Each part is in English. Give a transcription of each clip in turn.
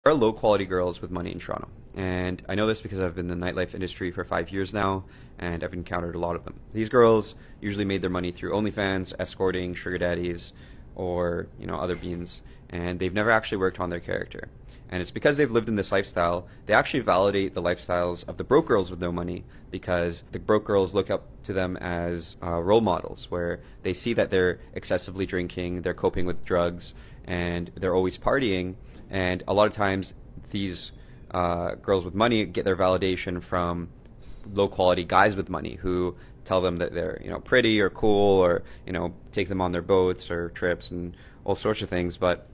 There are low quality girls with money in Toronto. And I know this because I've been in the nightlife industry for 5 years now, and I've encountered a lot of them. These girls usually made their money through OnlyFans, escorting, sugar daddies, or other beans, and they've never actually worked on their character. And it's because they've lived in this lifestyle, they actually validate the lifestyles of the broke girls with no money because the broke girls look up to them as role models, where they see that they're excessively drinking, they're coping with drugs, and they're always partying. And a lot of times these girls with money get their validation from low quality guys with money who tell them that they're pretty or cool, or take them on their boats or trips and all sorts of things, but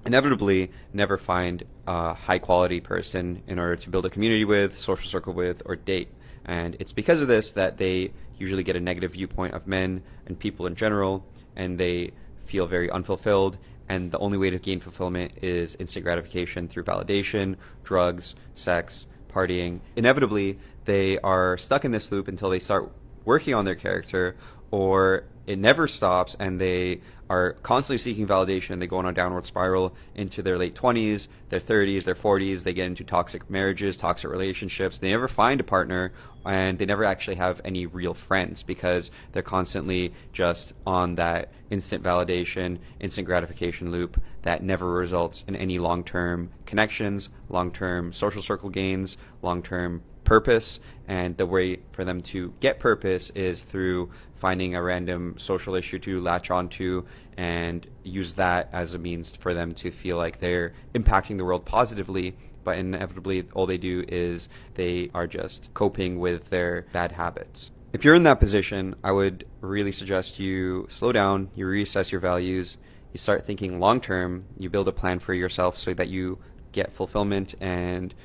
inevitably never find a high quality person in order to build a community with, social circle with, or date. And it's because of this that they usually get a negative viewpoint of men and people in general, and they feel very unfulfilled. And the only way to gain fulfillment is instant gratification through validation, drugs, sex, partying. Inevitably, they are stuck in this loop until they start working on their character, or it never stops and they are constantly seeking validation. They go on a downward spiral into their late 20s, their 30s, their 40s. They get into toxic marriages, toxic relationships. They never find a partner, and they never actually have any real friends because they're constantly just on that instant validation, instant gratification loop that never results in any long-term connections, long-term social circle gains, long-term purpose. And the way for them to get purpose is through finding a random social issue to latch onto and use that as a means for them to feel like they're impacting the world positively. But inevitably, all they do is they are just coping with their bad habits. If you're in that position, I would really suggest you slow down, you reassess your values, you start thinking long term, you build a plan for yourself so that you get fulfillment and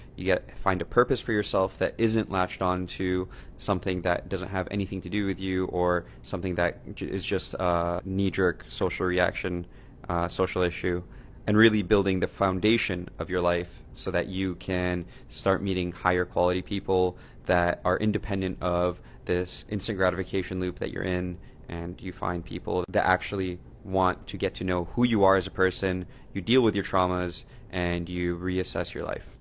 find a purpose for yourself that isn't latched on to something that doesn't have anything to do with you, or something that is just a knee-jerk social reaction, social issue, and really building the foundation of your life so that you can start meeting higher quality people that are independent of this instant gratification loop that you're in, and you find people that actually want to get to know who you are as a person, you deal with your traumas, and you reassess your life.